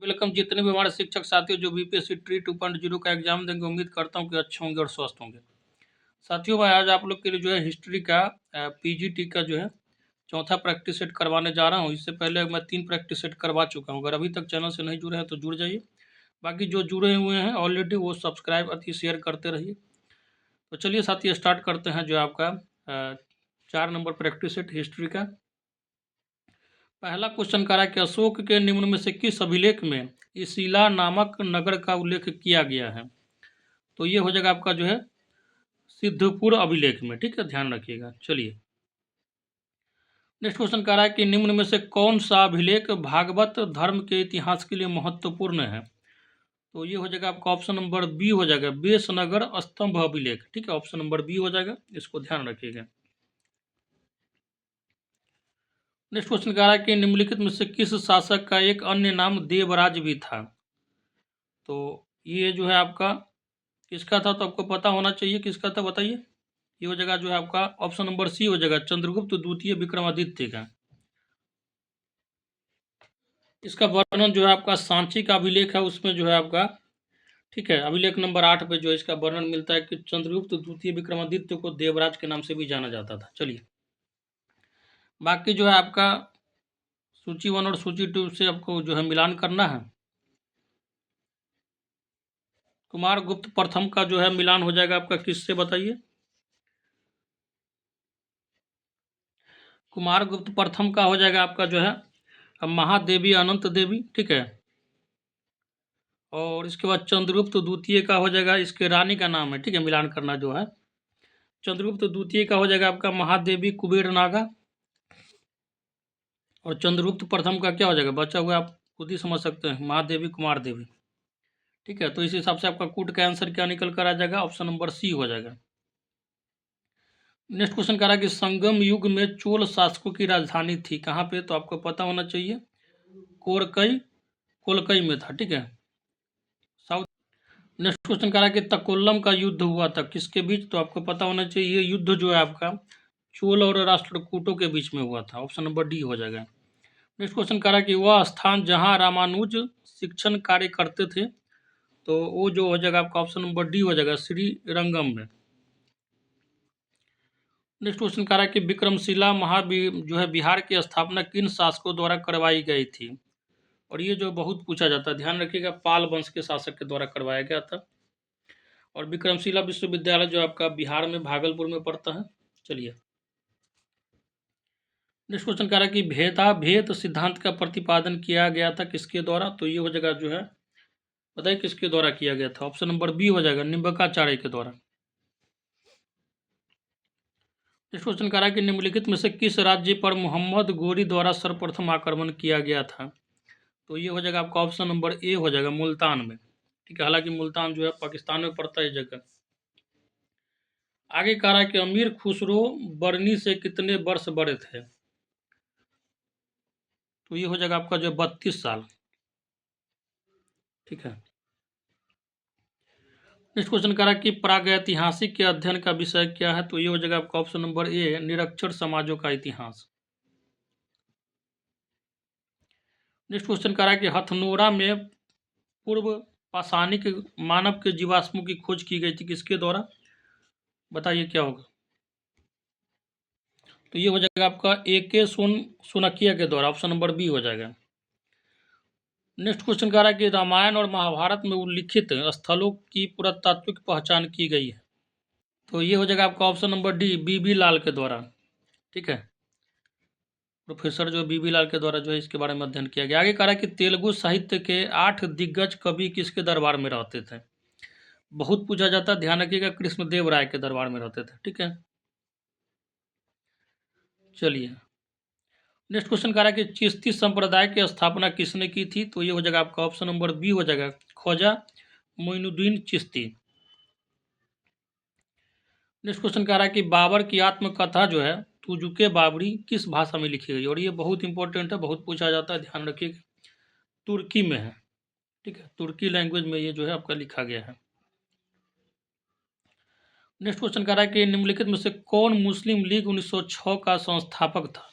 Welcome. जितने भी हमारे शिक्षक साथी जो बीपीएससी ट्री 2.0 का एग्जाम देंगे, उम्मीद करता हूँ कि अच्छे होंगे और स्वस्थ होंगे। साथियों, मैं आज आप लोग के लिए जो है हिस्ट्री का पीजीटी का जो है चौथा प्रैक्टिस सेट करवाने जा रहा हूँ। इससे पहले मैं 3 प्रैक्टिस सेट करवा चुका हूँ। अगर अभी तक चैनल से नहीं जुड़े हैं तो जुड़ जाइए। बाकी जो जुड़े हुए हैं ऑलरेडी वो सब्सक्राइब अति शेयर करते रहिए। तो चलिए साथियों, स्टार्ट करते हैं जो आपका 4 नंबर प्रैक्टिस सेट हिस्ट्री का। पहला क्वेश्चन कह रहा है कि अशोक के निम्न में से किस अभिलेख में इसिला नामक नगर का उल्लेख किया गया है। तो ये हो जाएगा आपका जो है सिद्धपुर अभिलेख में। ठीक है, ध्यान रखिएगा। चलिए नेक्स्ट क्वेश्चन कह रहा है कि निम्न में से कौन सा अभिलेख भागवत धर्म के इतिहास के लिए महत्वपूर्ण है। तो ये हो जाएगा आपका ऑप्शन नंबर बी हो जाएगा, बेसनगर स्तंभ अभिलेख। ठीक है, ऑप्शन नंबर बी हो जाएगा, इसको ध्यान रखिएगा। नेक्स्ट क्वेश्चन कह रहा है कि निम्नलिखित में से किस शासक का एक अन्य नाम देवराज भी था। तो ये जो है आपका किसका था, तो आपको पता होना चाहिए किसका था, बताइए। ये हो जाएगा जो है आपका ऑप्शन नंबर सी हो जाएगा, चंद्रगुप्त द्वितीय विक्रमादित्य का। इसका वर्णन जो है आपका सांची का अभिलेख है, उसमें जो है आपका ठीक है अभिलेख नंबर 8 पे जो है इसका वर्णन मिलता है कि चंद्रगुप्त द्वितीय विक्रमादित्य को देवराज के नाम से भी जाना जाता था। चलिए बाकी जो है आपका सूची 1 और सूची 2 से आपको जो है मिलान करना है। कुमार गुप्त प्रथम का जो है मिलान हो जाएगा आपका किससे, बताइए। कुमार गुप्त प्रथम का हो जाएगा आपका जो है महादेवी अनंत देवी। ठीक है, और इसके बाद चंद्रगुप्त द्वितीय का हो जाएगा, इसके रानी का नाम है। ठीक है, मिलान करना जो है चंद्रगुप्त द्वितीय का हो जाएगा आपका महादेवी कुबेर नागा, और चंद्रगुप्त प्रथम का क्या हो जाएगा, बचा हुआ आप खुद ही समझ सकते हैं, महादेवी कुमार देवी। ठीक है, तो इस हिसाब से आपका कूट का आंसर क्या निकल कर आ जाएगा, ऑप्शन नंबर सी हो जाएगा। नेक्स्ट क्वेश्चन कह रहा है कि संगम युग में चोल शासकों की राजधानी थी कहाँ पे। तो आपको पता होना चाहिए कोरकई कोलकई में था। ठीक है, साउथ। नेक्स्ट क्वेश्चन कह रहा है कि तकोल्लम का युद्ध हुआ था किसके बीच। तो आपको पता होना चाहिए ये युद्ध जो है आपका चोल और राष्ट्रकूटों के बीच में हुआ था, ऑप्शन नंबर डी हो जाएगा। नेक्स्ट क्वेश्चन कह रहा है कि वह स्थान जहां रामानुज शिक्षण कार्य करते थे, तो वो जो हो जाएगा आपका ऑप्शन नंबर डी हो जाएगा, श्री रंगम में। नेक्स्ट क्वेश्चन कह रहा है कि विक्रमशिला जो है बिहार की स्थापना किन शासकों द्वारा करवाई गई थी। और ये जो बहुत पूछा जाता है, ध्यान रखिएगा, पाल वंश के शासक के द्वारा करवाया गया था। और विक्रमशिला विश्वविद्यालय जो आपका बिहार में भागलपुर में पड़ता है। चलिए नेक्स्ट क्वेश्चन कह रहा है कि भेदाभेद सिद्धांत का प्रतिपादन किया गया था किसके द्वारा। तो ये हो जाएगा जो है बताइए किसके द्वारा किया गया था, ऑप्शन नंबर बी हो जाएगा, निम्बकाचार्य के द्वारा। नेक्स्ट क्वेश्चन कह रहा है कि निम्नलिखित में से किस राज्य पर मोहम्मद गोरी द्वारा सर्वप्रथम आक्रमण किया गया था। तो ये हो जाएगा आपका ऑप्शन नंबर ए हो जाएगा, मुल्तान में। ठीक है, हालांकि मुल्तान जो है पाकिस्तान में पड़ता है जगह। आगे कह रहा है कि अमीर खुसरो बरनी से कितने वर्ष बड़े थे। तो ये हो जाएगा आपका जो 32 साल। ठीक है, नेक्स्ट क्वेश्चन कह रहा है कि प्रागैतिहासिक के अध्ययन का विषय क्या है। तो ये हो जाएगा आपका ऑप्शन नंबर ए, निरक्षर समाजों का इतिहास। नेक्स्ट क्वेश्चन कह रहा है कि हथनोरा में पूर्व पाषाणिक मानव के जीवाश्मों की खोज की गई थी किसके द्वारा, बताइए क्या होगा। तो ये हो जाएगा आपका AK सोनकिया के द्वारा, ऑप्शन नंबर बी हो जाएगा। नेक्स्ट क्वेश्चन कह रहा है कि रामायण और महाभारत में उल्लिखित स्थलों की पुरातात्विक पहचान की गई है। तो ये हो जाएगा आपका ऑप्शन नंबर डी, BB लाल के द्वारा। ठीक है, प्रोफेसर जो BB लाल के द्वारा जो है इसके बारे में अध्ययन किया गया। आगे कह रहा है कि तेलुगु साहित्य के 8 दिग्गज कवि किसके दरबार में रहते थे। बहुत पूछा जाता है, ध्यान रखिएगा, कृष्णदेव राय के दरबार में रहते थे। ठीक है, चलिए नेक्स्ट क्वेश्चन कह रहा है कि चिश्ती संप्रदाय की स्थापना किसने की थी। तो ये हो जाएगा आपका ऑप्शन नंबर बी हो जाएगा, ख्वाजा मोइनुद्दीन चिश्ती। नेक्स्ट क्वेश्चन कह रहा है कि बाबर की आत्मकथा जो है तुजुके बाबरी किस भाषा में लिखी गई। और ये बहुत इंपॉर्टेंट है, बहुत पूछा जाता है, ध्यान रखिएगा, तुर्की में है। ठीक है, तुर्की लैंग्वेज में ये जो है आपका लिखा गया है। नेक्स्ट क्वेश्चन कह रहा है कि निम्नलिखित में से कौन मुस्लिम लीग 1906 का संस्थापक था।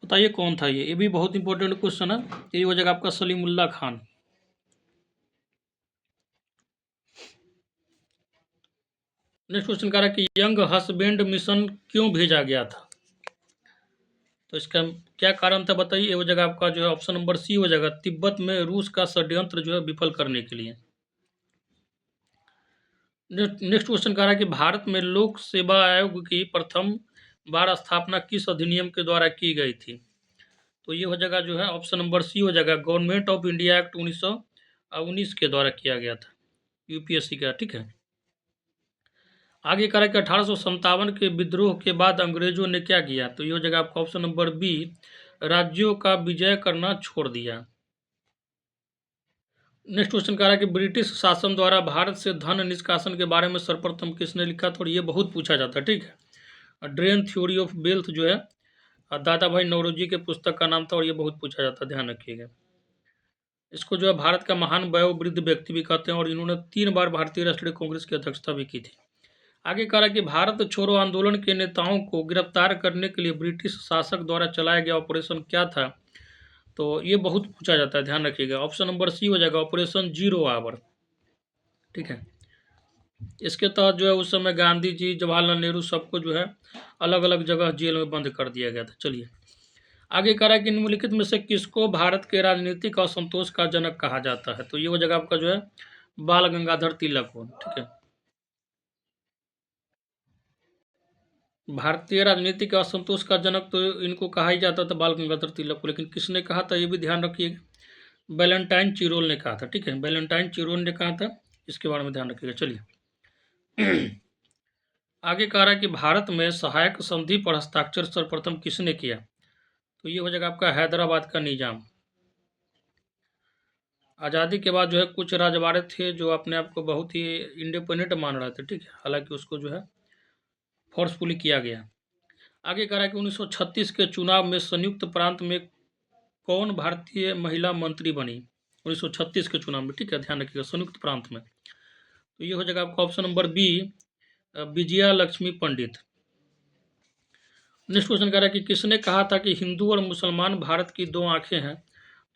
बताइए कौन था ये भी बहुत इंपॉर्टेंट क्वेश्चन है। यही हो जाएगा आपका सलीमुल्लाह खान। नेक्स्ट क्वेश्चन कह रहा है कि यंग हसबेंड मिशन क्यों भेजा गया था, तो इसका क्या कारण था बताइए। ये हो जाएगा आपका जो है ऑप्शन नंबर सी हो जाएगा, तिब्बत में रूस का षड्यंत्र जो है विफल करने के लिए। नेक्स्ट क्वेश्चन कह रहा है कि भारत में लोक सेवा आयोग की प्रथम बार स्थापना किस अधिनियम के द्वारा की गई थी, तो ये हो जाएगा जो है ऑप्शन नंबर सी हो जाएगा, गवर्नमेंट ऑफ इंडिया एक्ट 1919 के द्वारा किया गया था, यूपीएससी का। ठीक है, आगे कह रहा है कि 1857 के विद्रोह के बाद अंग्रेजों ने क्या किया, तो ये हो जाएगा आपका ऑप्शन नंबर बी, राज्यों का विजय करना छोड़ दिया। नेक्स्ट क्वेश्चन कह रहा है कि ब्रिटिश शासन द्वारा भारत से धन निष्कासन के बारे में सर्वप्रथम किसने लिखा था, और ये बहुत पूछा जाता है। ठीक है, ड्रेन थ्योरी ऑफ वेल्थ जो है दादा भाई नौरोजी के पुस्तक का नाम था, और ये बहुत पूछा जाता है, ध्यान रखिएगा। इसको जो है भारत का महान वयोवृद्ध व्यक्ति भी कहते हैं, और इन्होंने 3 बार भारतीय राष्ट्रीय कांग्रेस की अध्यक्षता भी की थी। आगे कह रहा है कि भारत छोड़ो आंदोलन के नेताओं को गिरफ्तार करने के लिए ब्रिटिश शासक द्वारा चलाया गया ऑपरेशन क्या था, तो ये बहुत पूछा जाता है, ध्यान रखिएगा। ऑप्शन नंबर सी हो जाएगा, ऑपरेशन जीरो आवर। ठीक है, इसके तहत जो है उस समय गांधी जी, जवाहरलाल नेहरू सबको जो है अलग अलग जगह जेल में बंद कर दिया गया था। चलिए आगे कह रहा है कि निम्नलिखित में से किसको भारत के राजनीतिक असंतोष का जनक कहा जाता है, तो ये हो जाएगा आपका जो है बाल गंगाधर तिलक को। ठीक है, भारतीय राजनीतिक असंतोष का जनक तो इनको कहा ही जाता था, बाल गंगाधर तिलक को, लेकिन किसने कहा था ये भी ध्यान रखिएगा, वैलेंटाइन चिरोल ने कहा था। ठीक है, वैलेंटाइन चिरोल ने कहा था, इसके बारे में ध्यान रखिएगा। चलिए आगे कह रहा है कि भारत में सहायक संधि पर हस्ताक्षर सर्वप्रथम किसने किया, तो ये हो जाएगा आपका हैदराबाद का निजाम। आज़ादी के बाद जो है कुछ रजवाड़े थे जो अपने आप को बहुत ही इंडिपेंडेंट मान रहे थे। ठीक है, हालांकि उसको जो है फोर्सफुली किया गया। आगे कह रहा है कि 1936 के चुनाव में संयुक्त प्रांत में कौन भारतीय महिला मंत्री बनी, 1936 के चुनाव में। ठीक है, ध्यान रखिएगा, संयुक्त प्रांत में, तो ये हो जाएगा आपका option number B, Vijaya Lakshmi Pandit. Next question कह रहा है कि किसने कहा था कि हिंदू और मुसलमान भारत की 2 आंखें हैं,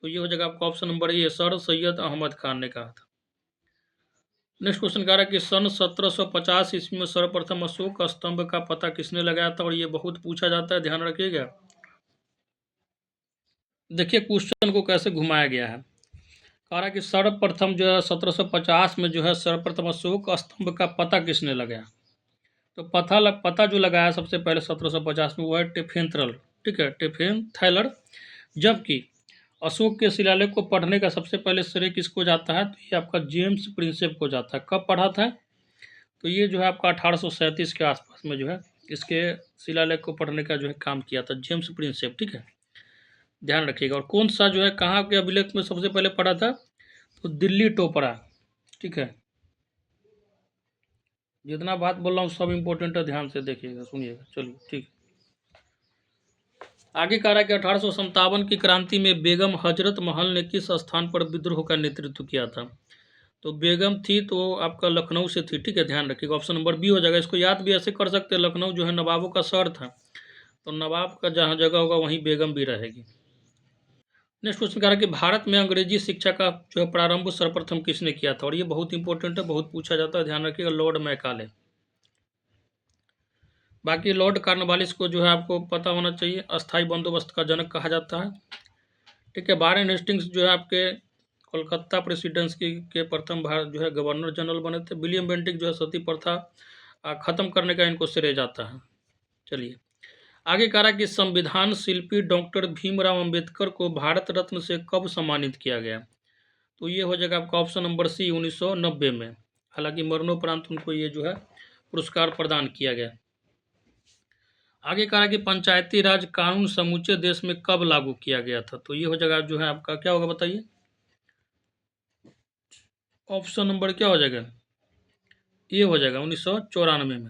तो ये हो जाएगा आपका option number A, sir Syed Ahmad Khan ने कहा था। नेक्स्ट क्वेश्चन कह रहा है कि सन 1750 ईस्वी में सर्वप्रथम अशोक स्तंभ का पता किसने लगाया था, और ये बहुत पूछा जाता है, ध्यान रखिएगा। देखिए क्वेश्चन को कैसे घुमाया गया है। कह रहा है कि सर्वप्रथम जो है 1750 में जो है सर्वप्रथम अशोक स्तंभ का पता किसने लगाया, तो पता जो लगाया सबसे पहले 1750 में वो है टेफेंथ्रल। ठीक है, टेफेंथैलर। जबकि अशोक के शिलालेख को पढ़ने का सबसे पहले श्रेय किसको जाता है, तो ये आपका जेम्स प्रिंसेप को जाता है। कब पढ़ा था, तो ये जो है आपका 1837 के आसपास में जो है इसके शिलालेख को पढ़ने का जो है काम किया था जेम्स प्रिंसेप। ठीक है, ध्यान रखिएगा। और कौन सा जो है कहाँ के अभिलेख में सबसे पहले पढ़ा था, तो दिल्ली टोपरा। ठीक है, जितना बात बोल रहा हूँ सब इम्पोर्टेंट है, ध्यान से देखिएगा, सुनिएगा। चलिए ठीक, आगे कह रहा है कि 1857 की क्रांति में बेगम हजरत महल ने किस स्थान पर विद्रोह का नेतृत्व किया था, तो बेगम थी तो आपका लखनऊ से थी। ठीक है, ध्यान रखिएगा, ऑप्शन नंबर बी हो जाएगा। इसको याद भी ऐसे कर सकते हैं, लखनऊ जो है नवाबों का शहर था, तो नवाब का जहाँ जगह होगा वहीं बेगम भी रहेगी। नेक्स्ट क्वेश्चन कह रहा है कि भारत में अंग्रेजी शिक्षा का जो है प्रारंभ सर्वप्रथम किसने किया था, और ये बहुत इंपॉर्टेंट है, बहुत पूछा जाता है, ध्यान रखिएगा, लॉर्ड मैकाले। बाकी लॉर्ड कॉर्नवालिस को जो है आपको पता होना चाहिए, अस्थाई बंदोबस्त का जनक कहा जाता है। ठीक है, वारेन हेस्टिंग्स जो है आपके कोलकाता प्रेसिडेंसी के प्रथम भारत जो है गवर्नर जनरल बने थे। विलियम बेंटिक जो है सती प्रथा खत्म करने का इनको श्रेय जाता है। चलिए आगे कह रहा है कि संविधान शिल्पी डॉक्टर भीमराव अंबेडकर को भारत रत्न से कब सम्मानित किया गया, तो ये हो जाएगा आपका ऑप्शन नंबर सी, 1990 में। हालांकि मरणोपरांत उनको ये जो है पुरस्कार प्रदान किया गया। आगे कह रहा है कि पंचायती राज कानून समूचे देश में कब लागू किया गया था, तो ये हो जाएगा जो है आपका क्या होगा बताइए, ऑप्शन नंबर क्या हो जाएगा, ये हो जाएगा 1994 में।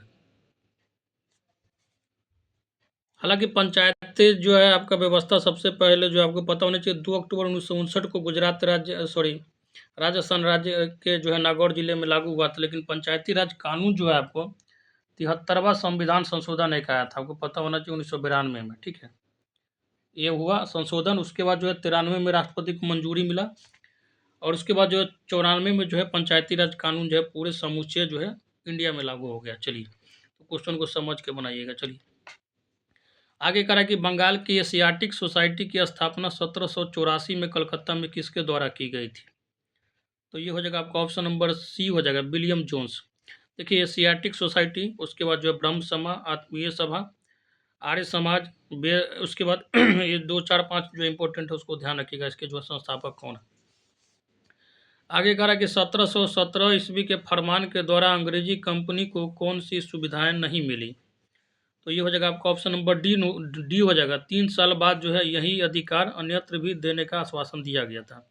हालांकि पंचायती जो है आपका व्यवस्था सबसे पहले जो आपको पता होना चाहिए 2 अक्टूबर 1959 को गुजरात राज्य राजस्थान राज्य के जो है नागौर जिले में लागू हुआ था। लेकिन पंचायती राज कानून जो है आपको 73वां संविधान संशोधन एक आया था, आपको पता होना चाहिए 1992 में। ठीक है, ये हुआ संशोधन। उसके बाद जो है 93 में राष्ट्रपति को मंजूरी मिला, और उसके बाद जो है 94 में जो है पंचायती राज कानून जो है पूरे समूचे जो है इंडिया में लागू हो गया। चलिए, तो क्वेश्चन को समझ के बनाइएगा। चलिए, आगे करा कि बंगाल की एशियाटिक सोसाइटी की स्थापना 1784 में कलकत्ता में किसके द्वारा की गई थी? तो ये हो जाएगा आपका ऑप्शन नंबर सी हो जाएगा, विलियम जोन्स। देखिए, एशियाटिक सोसाइटी, उसके बाद जो है ब्रह्म सभा, आत्मीय सभा, आर्य समाज, उसके बाद ये 2 4 5 जो इंपॉर्टेंट है उसको ध्यान रखिएगा, इसके जो संस्थापक कौन है। आगे कह रहा है कि 1717 ईस्वी के फरमान के द्वारा अंग्रेजी कंपनी को कौन सी सुविधाएं नहीं मिली? तो ये हो जाएगा आपका ऑप्शन नंबर डी हो जाएगा। 3 साल बाद जो है यही अधिकार अन्यत्र भी देने का आश्वासन दिया गया था।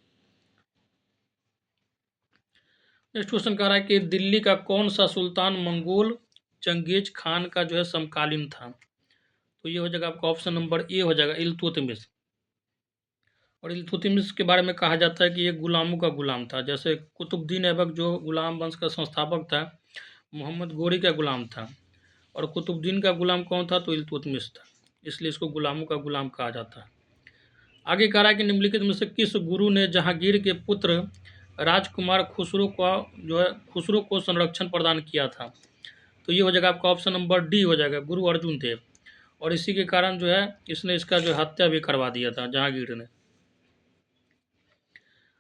नेक्स्ट क्वेश्चन कह रहा है कि दिल्ली का कौन सा सुल्तान मंगोल चंगेज खान का जो है समकालीन था? तो ये हो जाएगा आपका ऑप्शन नंबर ए हो जाएगा, इल्तुतमिश। और इल्तुतमिश के बारे में कहा जाता है कि ये गुलामों का गुलाम था। जैसे कुतुबुद्दीन ऐबक जो गुलाम वंश का संस्थापक था, मोहम्मद गोरी का गुलाम था, और कुतुबुद्दीन का गुलाम कौन था? तो इल्तुतमिश था, इसलिए इसको गुलामों का गुलाम कहा जाता है। आगे कह रहा है कि निम्नलिखित में से किस गुरु ने जहांगीर के पुत्र राजकुमार खुसरो का जो है खुसरो को संरक्षण प्रदान किया था? तो ये हो जाएगा आपका ऑप्शन नंबर डी हो जाएगा, गुरु अर्जुन देव। और इसी के कारण जो है इसने इसका जो हत्या भी करवा दिया था जहांगीर ने।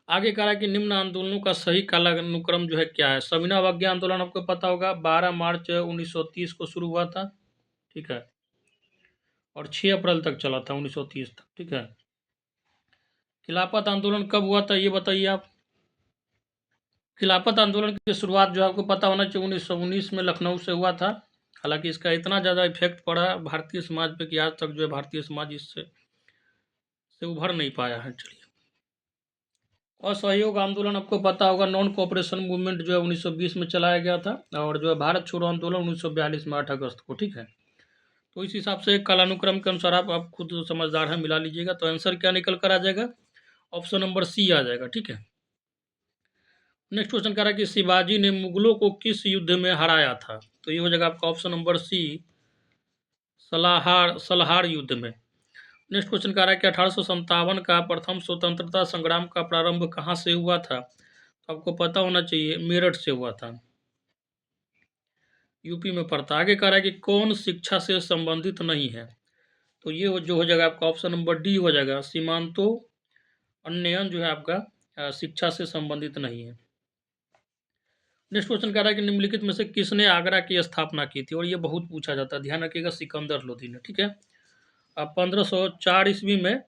आगे कह रहा है कि निम्न आंदोलनों का सही कालानुक्रम जो है क्या है? सविनय अवज्ञा आंदोलन आपको पता होगा, 12 मार्च 1930 को शुरू हुआ था, ठीक है, और 6 अप्रैल तक चला था, 1930 तक, ठीक है। खिलाफत आंदोलन कब हुआ था ये बताइए आप? खिलाफत आंदोलन की शुरुआत जो आपको पता होना चाहिए 1919 में लखनऊ से हुआ था। हालांकि इसका इतना ज़्यादा इफेक्ट पड़ा भारतीय समाज पे कि आज तक जो है भारतीय समाज इससे उभर नहीं पाया है। चलिए, असहयोग आंदोलन आपको पता होगा, नॉन कोऑपरेशन मूवमेंट जो है 1920 में चलाया गया था, और जो है भारत छोड़ो आंदोलन 1942 में 8 अगस्त को, ठीक है। तो इस हिसाब से कालानुक्रम के अनुसार आप खुद समझदार हैं, मिला लीजिएगा। तो आंसर क्या निकल कर आ जाएगा? ऑप्शन नंबर सी आ जाएगा, ठीक है। नेक्स्ट क्वेश्चन कह रहा है कि शिवाजी ने मुगलों को किस युद्ध में हराया था? तो ये हो जाएगा आपका ऑप्शन नंबर सी, सलाहार युद्ध में। नेक्स्ट क्वेश्चन कह रहा है कि 1857 का प्रथम स्वतंत्रता संग्राम का प्रारंभ कहाँ से हुआ था? तो आपको पता होना चाहिए, मेरठ से हुआ था, यूपी में पड़ता। आगे कह रहा है कि कौन शिक्षा से संबंधित नहीं है? तो ये जो हो जाएगा आपका ऑप्शन नंबर डी हो जाएगा, सीमांतो उन्नयन जो है आपका शिक्षा से संबंधित नहीं है। नेक्स्ट क्वेश्चन कह रहा है कि निम्नलिखित में से किसने आगरा की स्थापना की थी? और ये बहुत पूछा जाता है, ध्यान रखिएगा, सिकंदर लोदी ने, ठीक है। अब 1504 ईस्वी में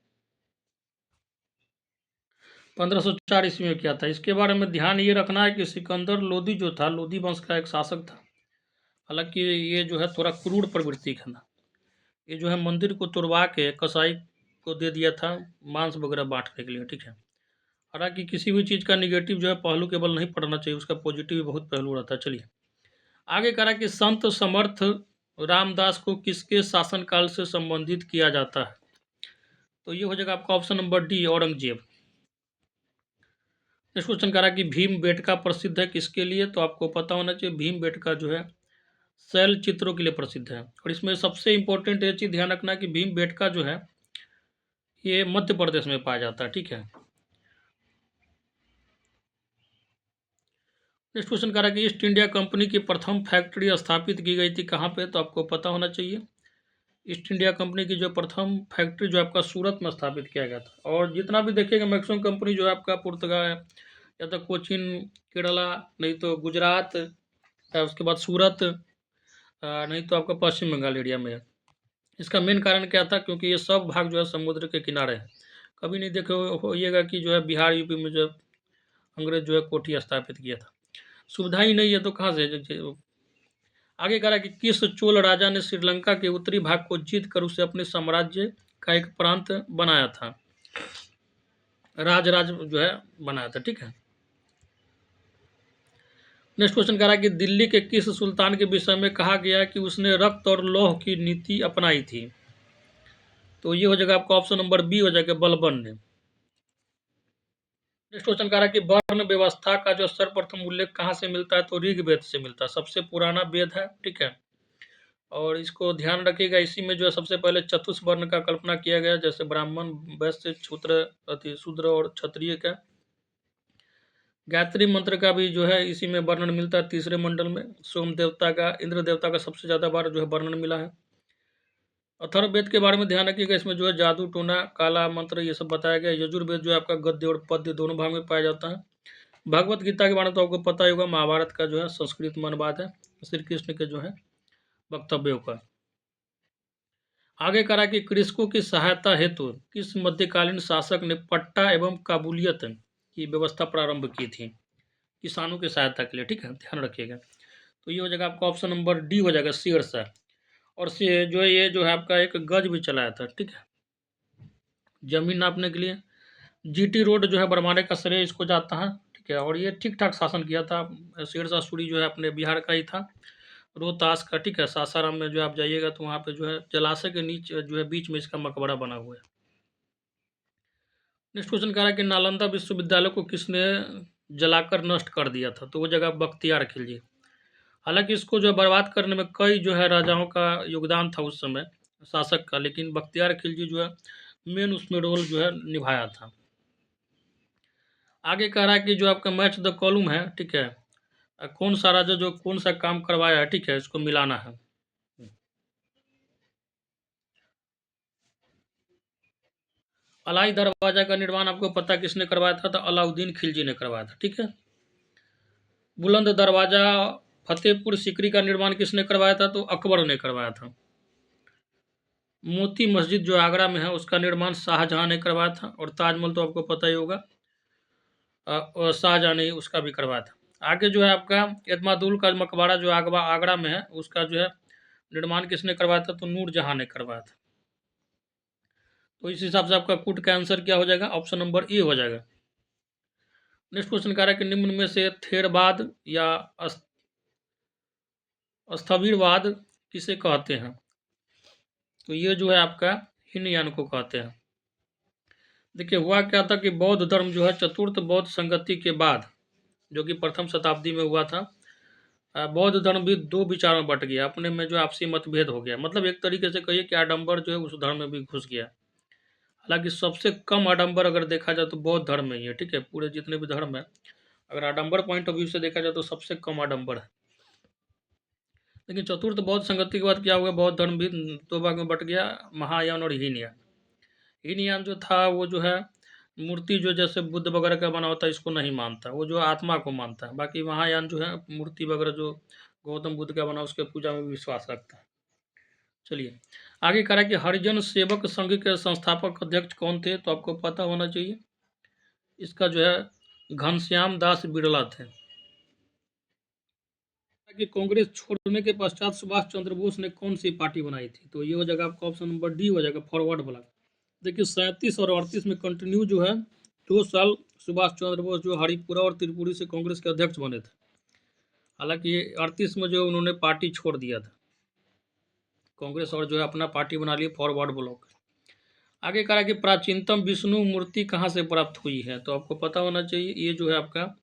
1504 ईस्वी में क्या था इसके बारे में ध्यान ये रखना है कि सिकंदर लोदी जो था, लोदी वंश का एक शासक था। हालांकि ये जो है थोड़ा क्रूर प्रवृत्ति का था। ये जो है मंदिर को तुड़वा के कसाई को दे दिया था मांस वगैरह बांटने के लिए, ठीक है। हालांकि किसी भी चीज़ का निगेटिव जो है पहलू केवल नहीं पढ़ना चाहिए, उसका पॉजिटिव भी बहुत पहलू रहता है। चलिए, आगे कह रहा है कि संत समर्थ रामदास को किसके शासनकाल से संबंधित किया जाता है? तो ये हो जाएगा आपका option number D, Aurangzeb. Next question कह रहा है कि भीम बेटका प्रसिद्ध है किसके लिए? तो आपको पता होना चाहिए, भीम बेटका जो है शैल चित्रों के लिए प्रसिद्ध है। और इसमें सबसे इंपॉर्टेंट ये चीज़ ध्यान रखना कि भीम बेटका जो है ये मध्य प्रदेश में पाया जाता है, ठीक है। नेक्स्ट क्वेश्चन कह रहा है कि ईस्ट इंडिया कंपनी की प्रथम फैक्ट्री स्थापित की गई थी कहाँ पे? तो आपको पता होना चाहिए, ईस्ट इंडिया कंपनी की जो प्रथम फैक्ट्री जो आपका सूरत में स्थापित किया गया था। और जितना भी देखिएगा मैक्सिमम कंपनी जो है आपका पुर्तगाल या तो कोचिन, केरला, नहीं तो गुजरात, उसके बाद सूरत, नहीं तो आपका पश्चिम बंगाल एरिया में है। इसका मेन कारण क्या था? क्योंकि ये सब भाग जो है समुद्र के किनारे है। कभी नहीं देखे होइएगा कि जो है बिहार यूपी में जो अंग्रेज जो है कोठी स्थापित किया था। सुविधा ही नहीं है तो कहाँ से आगे कह रहा है कि किस चोल राजा ने श्रीलंका के उत्तरी भाग को जीत कर उसे अपने साम्राज्य का एक प्रांत बनाया था, राज जो है बनाया था, ठीक है। नेक्स्ट क्वेश्चन कह रहा है कि दिल्ली के किस सुल्तान के विषय में कहा गया कि उसने रक्त और लौह की नीति अपनाई थी? तो ये हो जाएगा आपका ऑप्शन नंबर बी हो जाएगा, बलबन ने। नेक्स्ट क्वेश्चन कह रहा है कि वर्ण व्यवस्था का जो सर्वप्रथम उल्लेख कहाँ से मिलता है? तो ऋग्वेद से मिलता है, सबसे पुराना वेद है, ठीक है। और इसको ध्यान रखिएगा, इसी में जो है सबसे पहले चतुष्वर्ण का कल्पना किया गया, जैसे ब्राह्मण, वैश्य, शूद्र और क्षत्रिय का। गायत्री मंत्र का भी जो है इसी में वर्णन मिलता है, तीसरे मंडल में। सोम देवता का, इंद्र देवता का सबसे ज़्यादा बार जो है वर्णन मिला है। अथर्ववेद के बारे में ध्यान रखिएगा, इसमें जो है जादू टोना, काला मंत्र, ये सब बताया गया। यजुर्वेद जो है आपका गद्य और पद्य दोनों भाग में पाया जाता है। भगवत गीता के बारे में तो आपको पता ही होगा, महाभारत का जो है संस्कृत में अनुवाद है श्री कृष्ण के जो है वक्तव्यों का। आगे करा कि कृषकों की सहायता हेतु किस मध्यकालीन शासक ने पट्टा एवं काबूलियत की व्यवस्था प्रारंभ की थी, किसानों की सहायता के लिए। ठीक है, ध्यान रखिएगा। तो ये हो जाएगा आपका ऑप्शन नंबर डी हो जाएगा, शेरशाह। और से जो है ये जो है आपका एक गज भी चलाया था, ठीक है, जमीन नापने के लिए। जीटी रोड जो है बनवाने का श्रेय इसको जाता है, ठीक है। और ये ठीक ठाक शासन किया था। शेरशाह सूरी जो है अपने बिहार का ही था, रोहतास का, ठीक है। सासाराम में जो आप जाइएगा तो वहाँ पे जो है जलाशय के नीचे जो है बीच में इसका मकबरा बना हुआ है। नेक्स्ट क्वेश्चन कह रहा है कि नालंदा विश्वविद्यालय को किसने जलाकर नष्ट कर दिया था, तो वो जगह बख्तियार खिलजी। हालांकि इसको जो है बर्बाद करने में कई जो है राजाओं का योगदान था उस समय, शासक का, लेकिन बख्तियार खिलजी जो है मेन उसमें रोल जो है निभाया था। आगे कह रहा है कि जो आपका मैच द कॉलम है, ठीक है, कौन सा राजा जो कौन सा काम करवाया है, ठीक है, इसको मिलाना है। अलाई दरवाजा का निर्माण आपको पता किसने करवाया था, तो अलाउद्दीन खिलजी ने करवाया था, ठीक है। बुलंद दरवाजा फतेहपुर सीकरी का निर्माण किसने करवाया था, तो अकबर ने करवाया था। मोती मस्जिद जो आगरा में है उसका निर्माण शाहजहां ने करवाया था। और ताजमहल तो आपको पता ही होगा, और शाहजहां ने उसका भी करवाया था। आगे जो है आपका एतमादुल का मकबरा जो आगरा में है उसका जो है निर्माण किसने करवाया था, तो नूरजहां ने करवाया था। तो इस हिसाब से आपका कुट का आंसर क्या हो जाएगा, ऑप्शन नंबर ए हो जाएगा। नेक्स्ट क्वेश्चन कह रहा है कि निम्न में से थेरवाद या स्थविरवाद किसे कहते हैं, तो ये जो है आपका हीनयान को कहते हैं। देखिए हुआ क्या था कि बौद्ध धर्म जो है चतुर्थ बौद्ध संगति के बाद, जो कि प्रथम शताब्दी में हुआ था, बौद्ध धर्म भी दो विचारों में बट गया, अपने में जो आपसी मतभेद हो गया। मतलब एक तरीके से कहिए कि आडंबर जो है उस धर्म में भी घुस गया। हालांकि सबसे कम आडंबर अगर देखा जाए तो बौद्ध धर्म में ही है, ठीक है। पूरे जितने भी धर्म है अगर आडंबर पॉइंट ऑफ व्यू से देखा जाए तो सबसे कम आडंबर है। लेकिन चतुर्थ बौद्ध संगति के बाद क्या हुआ, बौद्ध धर्म भी दो भाग में बट गया, महायान और हीनयान। हीनयान जो था वो जो है मूर्ति जो जैसे बुद्ध वगैरह का बना होता है इसको नहीं मानता, वो जो आत्मा को मानता है। बाकी महायान जो है मूर्ति वगैरह जो गौतम बुद्ध का बना उसके पूजा में भी विश्वास रखता है। चलिए आगे कह रहा है कि हरिजन सेवक संघ के संस्थापक अध्यक्ष कौन थे, तो आपको पता होना चाहिए। इसका जो है घनश्याम दास बिरला थे। कि कांग्रेस छोड़ने के पश्चात सुभाष चंद्र बोस ने कौन सी पार्टी बनाई थी, तो ये हो जाएगा आपका ऑप्शन नंबर डी हो जाएगा, फॉरवर्ड वाला। देखिए 37 और 38 में कंटिन्यू जो है 2 साल सुभाष चंद्र बोस जो हरिपुरा और त्रिपुरी से कांग्रेस के अध्यक्ष बने थे। हालांकि 38 में जो उन्होंने पार्टी छोड़ दिया था कांग्रेस और जो है अपना पार्टी बना ली फॉरवर्ड ब्लॉक। आगे कहा कि प्राचीनतम विष्णु मूर्ति कहाँ से प्राप्त हुई है, तो आपको पता होना चाहिए ये जो है आपका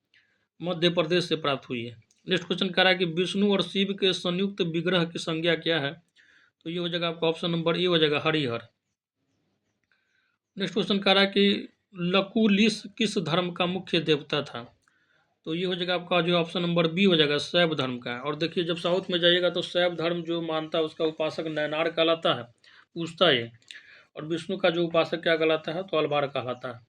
मध्य प्रदेश से प्राप्त हुई है। नेक्स्ट क्वेश्चन कह रहा है कि विष्णु और शिव के संयुक्त विग्रह की संज्ञा क्या है, तो ये हो जाएगा आपका ऑप्शन नंबर ए हो जाएगा, हरिहर। नेक्स्ट क्वेश्चन कह रहा है कि लकुलिस किस धर्म का मुख्य देवता था, तो ये हो जाएगा आपका जो ऑप्शन नंबर बी हो जाएगा, शैव धर्म का। और देखिए जब साउथ में जाइएगा तो शैव धर्म जो मानता है उसका उपासक नयनार कहलाता है, पूछता है। और विष्णु का जो उपासक क्या कहलाता है, तो अलवार कहलाता है।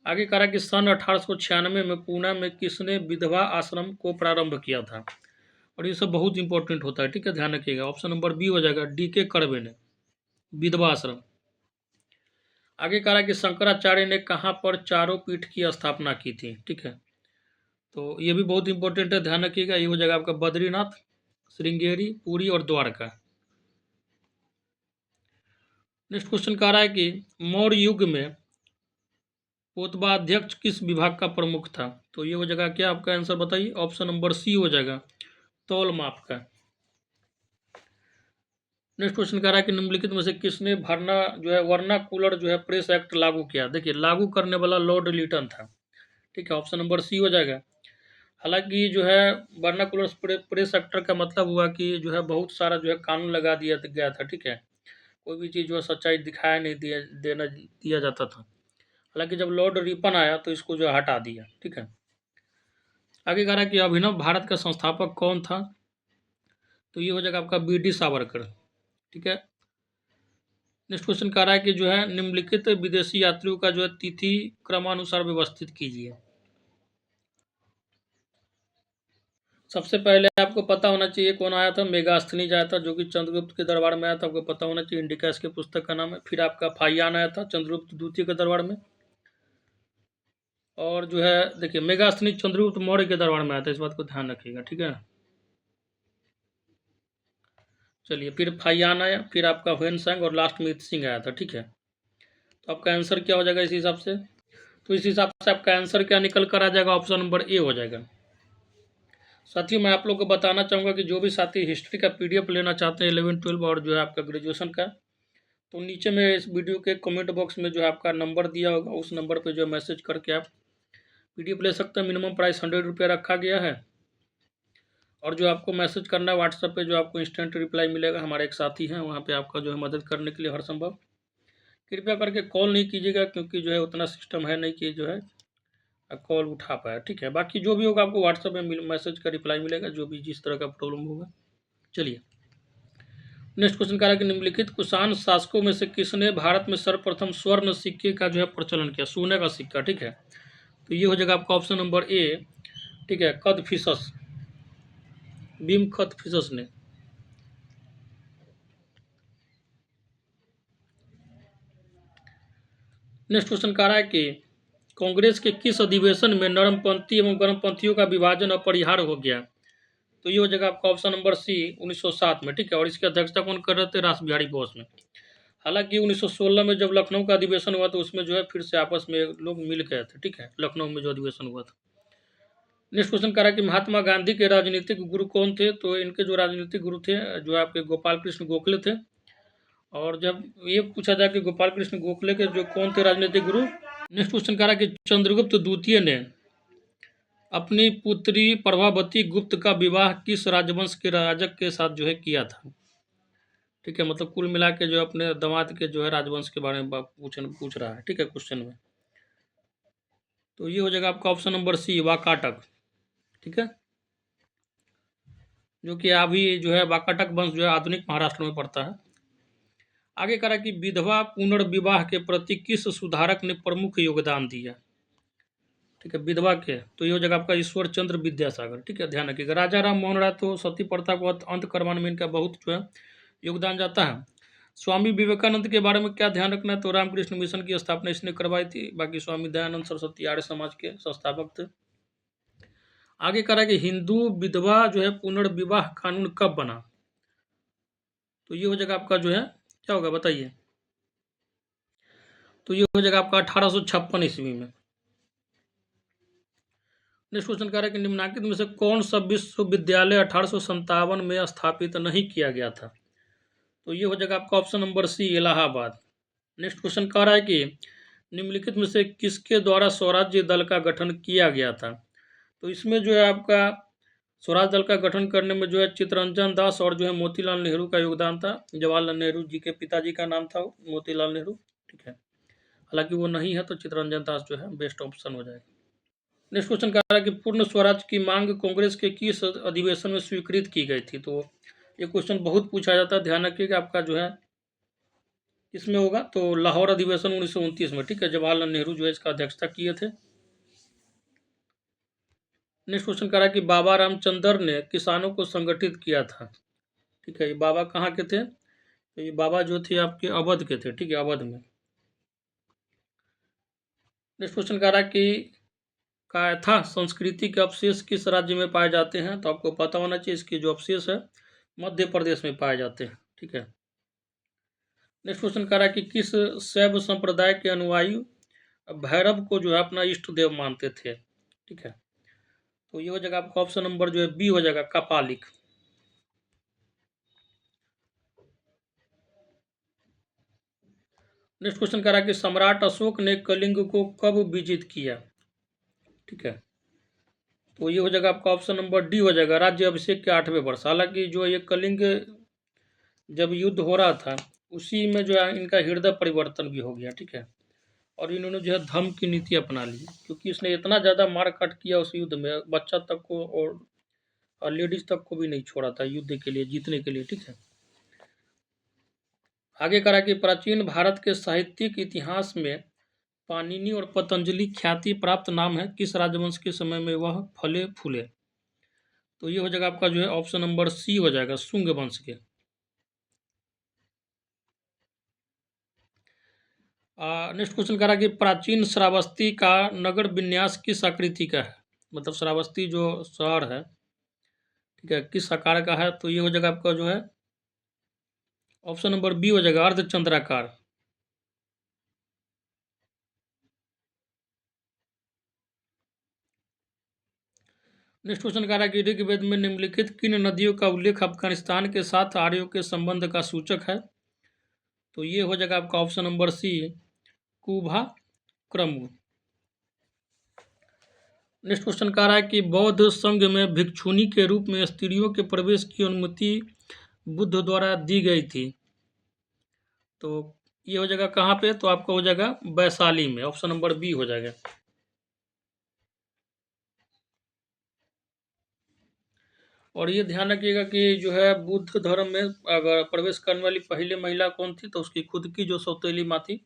आगे कह रहा है कि सन 1896 में पूना में किसने विधवा आश्रम को प्रारंभ किया था, और ये सब बहुत इंपॉर्टेंट होता है, ठीक है, ध्यान रखिएगा। ऑप्शन नंबर बी हो जाएगा, डी.के. कर्वे ने विधवा आश्रम। आगे कह रहा है कि शंकराचार्य ने कहाँ पर चारों पीठ की स्थापना की थी, ठीक है, तो ये भी बहुत इंपॉर्टेंट है, ध्यान रखिएगा। ये हो जाएगा आपका बद्रीनाथ, श्रृंगेरी, पुरी और द्वारका। नेक्स्ट क्वेश्चन कह रहा है कि मौर्य युग में कोतवाध्यक्ष किस विभाग का प्रमुख था, तो ये हो जाएगा क्या, आपका आंसर बताइए, ऑप्शन नंबर सी हो जाएगा, तौल माप का। नेक्स्ट क्वेश्चन कह रहा है कि निम्नलिखित में से किसने भरना जो है वर्नाकुलर जो है प्रेस एक्ट लागू किया, देखिए लागू करने वाला लॉर्ड लिटन था, ठीक है, ऑप्शन नंबर सी हो जाएगा। हालाँकि जो है वर्नाकुलर प्रेस एक्ट का मतलब हुआ कि जो है बहुत सारा जो है कानून लगा दिया गया था, ठीक है? कोई भी चीज़ जो है सच्चाई दिखाया नहीं दिया जाता था। हालाँकि जब लॉर्ड रिपन आया तो इसको जो है हटा दिया, ठीक है? आगे कह रहा है कि अभिनव भारत का संस्थापक कौन था? तो ये हो जाएगा आपका बीडी सावरकर, ठीक है? नेक्स्ट क्वेश्चन कह रहा है कि जो है निम्नलिखित विदेशी यात्रियों का जो है तिथि क्रमानुसार व्यवस्थित कीजिए। सबसे पहले आपको पता होना चाहिए कौन आया था, मेगास्थनीज आया था जो कि चंद्रगुप्त के दरबार में आया था, आपको पता होना चाहिए, इंडिका इसके पुस्तक का नाम है। फिर आपका फाहियान आया था चंद्रगुप्त द्वितीय के दरबार में। और जो है देखिए मेगास्थनीज चंद्रगुप्त मौर्य के दरबार में आया था, इस बात को ध्यान रखिएगा, ठीक है? चलिए फिर फाहियान आया, फिर आपका हुएनसांग और लास्ट में सिंह आया था, ठीक है? तो आपका आंसर क्या हो जाएगा इस हिसाब से? तो इस हिसाब से आपका आंसर क्या निकल कर आ जाएगा? ऑप्शन नंबर ए हो जाएगा। साथियों मैं आप लोग को बताना चाहूँगा कि जो भी साथी हिस्ट्री का पीडीएफ लेना चाहते हैं 11 12 और जो है आपका ग्रेजुएशन का, तो नीचे में इस वीडियो के कमेंट बॉक्स में जो है आपका नंबर दिया होगा, उस नंबर पे जो है मैसेज करके आप पीडीएफ ले सकते हैं। मिनिमम प्राइस 100 रुपये रखा गया है। और जो आपको मैसेज करना है व्हाट्सएप पे, जो आपको इंस्टेंट रिप्लाई मिलेगा। हमारे एक साथी हैं वहाँ पे आपका जो है मदद करने के लिए हर संभव। कृपया करके कॉल नहीं कीजिएगा क्योंकि जो है उतना सिस्टम है नहीं कि जो है कॉल उठा पाए, ठीक है? बाकी जो भी होगा आपको व्हाट्सएप में मैसेज का रिप्लाई मिलेगा, जो भी जिस तरह का प्रॉब्लम होगा। चलिए नेक्स्ट क्वेश्चन कह रहा है कि निम्नलिखित कुषाण शासकों में से किसने भारत में सर्वप्रथम स्वर्ण सिक्के का जो है प्रचलन किया? सोने का सिक्का, ठीक है? तो ये हो जाएगा आपका ऑप्शन नंबर ए, ठीक है? कदफिसस, भीम कदफिसस ने। नेक्स्ट क्वेश्चन कह रहा है कि कांग्रेस के किस अधिवेशन में नरमपंथी एवं गर्मपंथियों का विभाजन अपरिहार्य हो गया? तो ये हो जाएगा आपका ऑप्शन नंबर सी 1907 में, ठीक है? और इसकी अध्यक्षता कौन कर रहे थे? रास बिहारी बोस में। हालांकि 1916 में जब लखनऊ का अधिवेशन हुआ तो उसमें जो है फिर से आपस में लोग मिल गए थे, ठीक है? लखनऊ में जो अधिवेशन हुआ था। नेक्स्ट क्वेश्चन कह रहा है कि महात्मा गांधी के राजनीतिक गुरु कौन थे? तो इनके जो राजनीतिक गुरु थे जो आपके गोपाल कृष्ण गोखले थे। और जब ये पूछा जाए कि गोपाल कृष्ण गोखले के जो कौन थे राजनीतिक गुरु? नेक्स्ट क्वेश्चन कह रहा है कि चंद्रगुप्त द्वितीय ने अपनी पुत्री प्रभावती गुप्त का विवाह किस राजवंश के राजक के साथ जो है किया था? ठीक है, मतलब कुल मिला के जो अपने दामाद के जो है राजवंश के बारे में पूछ रहा है, ठीक है, क्वेश्चन में। तो ये हो जाएगा आपका ऑप्शन नंबर सी वाकाटक, ठीक है? जो कि अभी जो है वाकाटक वंश जो है आधुनिक महाराष्ट्र में पड़ता है। आगे करा कि विधवा पुनर्विवाह के प्रति किस सुधारक ने प्रमुख योगदान दिया? ठीक है, विधवा के, तो ये हो जाएगा आपका ईश्वर चंद्र विद्यासागर, ठीक है? ध्यान रखिएगा। राजा राम मोहन राय तो सती प्रथा को अंत करवाने में इनका बहुत जो है योगदान जाता है। स्वामी विवेकानंद के बारे में क्या ध्यान रखना है? तो रामकृष्ण मिशन की स्थापना इसने करवाई थी। बाकी स्वामी दयानंद सरस्वती आर्य समाज के संस्थापक थे। आगे कह रहा है कि हिंदू विधवा जो है पुनर्विवाह कानून कब बना? तो ये हो जाएगा आपका जो है क्या होगा बताइए? तो ये हो जाएगा आपका 1856 ईस्वी में। नेक्स्ट क्वेश्चन कह रहा है कि निम्नलिखित में से कौन सा विश्वविद्यालय 1857 में स्थापित नहीं किया गया था? तो ये हो जाएगा आपका option number C Allahabad. Next question कह रहा है कि निम्नलिखित में से किसके द्वारा स्वराज्य दल का गठन किया गया था? तो इसमें जो है आपका स्वराज दल का गठन करने में जो है चित्तरंजन दास और जो है मोतीलाल नेहरू का योगदान था। जवाहरलाल नेहरू जी के पिताजी का नाम था मोतीलाल नेहरू, ठीक है? हालांकि वो नहीं है तो चित्तरंजन दास जो है बेस्ट ऑप्शन हो जाएगा। नेक्स्ट क्वेश्चन कह रहा है कि पूर्ण स्वराज की मांग कांग्रेस के किस अधिवेशन में स्वीकृत की गई थी? तो ये क्वेश्चन बहुत पूछा जाता है, ध्यान रखिएगा। आपका जो है इसमें होगा तो लाहौर अधिवेशन 1929 में, ठीक है? जवाहरलाल नेहरू जो है इसका अध्यक्षता किए थे। नेक्स्ट क्वेश्चन कह रहा है कि बाबा रामचंद्र ने किसानों को संगठित किया था, ठीक है? ये बाबा कहाँ के थे? तो ये बाबा जो थे आपके अवध के थे, ठीक है? अवध में। नेक्स्ट क्वेश्चन कह रहा है कि कायथा संस्कृति के अवशेष किस राज्य में पाए जाते हैं? तो आपको पता होना चाहिए इसके जो अवशेष है मध्य प्रदेश में पाए जाते हैं, ठीक है? नेक्स्ट क्वेश्चन कह रहा है कि किस शैव संप्रदाय के अनुयायी भैरव को जो है अपना इष्ट देव मानते थे, ठीक है? तो ये हो जाएगा आपका ऑप्शन नंबर जो है बी हो जाएगा कपालिक। नेक्स्ट क्वेश्चन कह रहा है कि सम्राट अशोक ने कलिंग को कब विजित किया? ठीक है, तो ये हो जाएगा आपका ऑप्शन नंबर डी हो जाएगा, राज्य अभिषेक के 8वें वर्ष। हालांकि जो ये कलिंग जब युद्ध हो रहा था उसी में जो है इनका हृदय परिवर्तन भी हो गया, ठीक है। और इन्होंने जो है धर्म की नीति अपना ली, क्योंकि इसने इतना ज़्यादा मार काट किया उस युद्ध में, बच्चा तक को और लेडीज तक को भी नहीं छोड़ा था युद्ध के लिए, जीतने के लिए, ठीक है। आगे करा कि प्राचीन भारत के साहित्यिक इतिहास में पाणिनि और पतंजलि ख्याति प्राप्त नाम है, किस राजवंश के समय में वह फले फूले। तो ये हो जाएगा आपका जो है ऑप्शन नंबर सी हो जाएगा, शुंग वंश के। नेक्स्ट क्वेश्चन करा कि प्राचीन श्रावस्ती का नगर विन्यास किस आकृति का है, मतलब श्रावस्ती जो शहर है, ठीक है, किस आकार का है। तो ये हो जाएगा आपका जो है ऑप्शन नंबर बी हो जाएगा, अर्धचंद्राकार। नेक्स्ट क्वेश्चन कह रहा है कि ऋग्वेद में निम्नलिखित किन नदियों का उल्लेख अफगानिस्तान के साथ आर्यों के संबंध का सूचक है। तो ये हो जाएगा आपका ऑप्शन नंबर सी, कुभा क्रमु। नेक्स्ट क्वेश्चन कह रहा है कि बौद्ध संघ में भिक्षुनी के रूप में स्त्रियों के प्रवेश की अनुमति बुद्ध द्वारा दी गई थी। तो ये हो जाएगा कहाँ पे, तो आपका हो जाएगा वैशाली में, ऑप्शन नंबर बी हो जाएगा। और ये ध्यान रखिएगा कि जो है बुद्ध धर्म में अगर प्रवेश करने वाली पहली महिला कौन थी, तो उसकी खुद की जो सौतेली माँ थी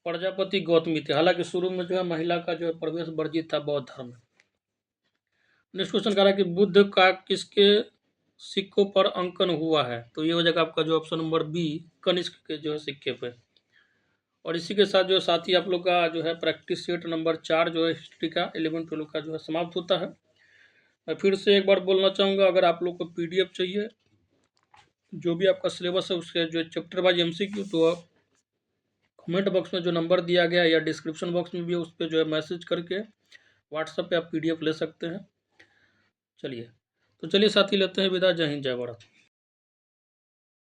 प्रजापति गौतमी थी। हालांकि शुरू में जो है महिला का जो है प्रवेश वर्जित था बौद्ध धर्म में। नेक्स्ट क्वेश्चन कह रहा है कि बुद्ध का किसके सिक्कों पर अंकन हुआ है। तो ये हो जाएगा आपका जो ऑप्शन नंबर बी, कनिष्क के जो है सिक्के पे। और इसी के साथ जो साथ ही आप लोग का जो है प्रैक्टिस सेट नंबर 4 जो है हिस्ट्री का 11-12 का जो है समाप्त होता है। मैं फिर से एक बार बोलना चाहूँगा, अगर आप लोग को PDF चाहिए जो भी आपका सिलेबस है उसके जो चैप्टर वाइज MCQ, तो आप कमेंट बॉक्स में जो नंबर दिया गया या डिस्क्रिप्शन बॉक्स में भी उस पर जो है मैसेज करके व्हाट्सएप पे आप PDF ले सकते हैं। चलिए, तो चलिए साथी लेते हैं विदा। जय हिंद, जय भारत।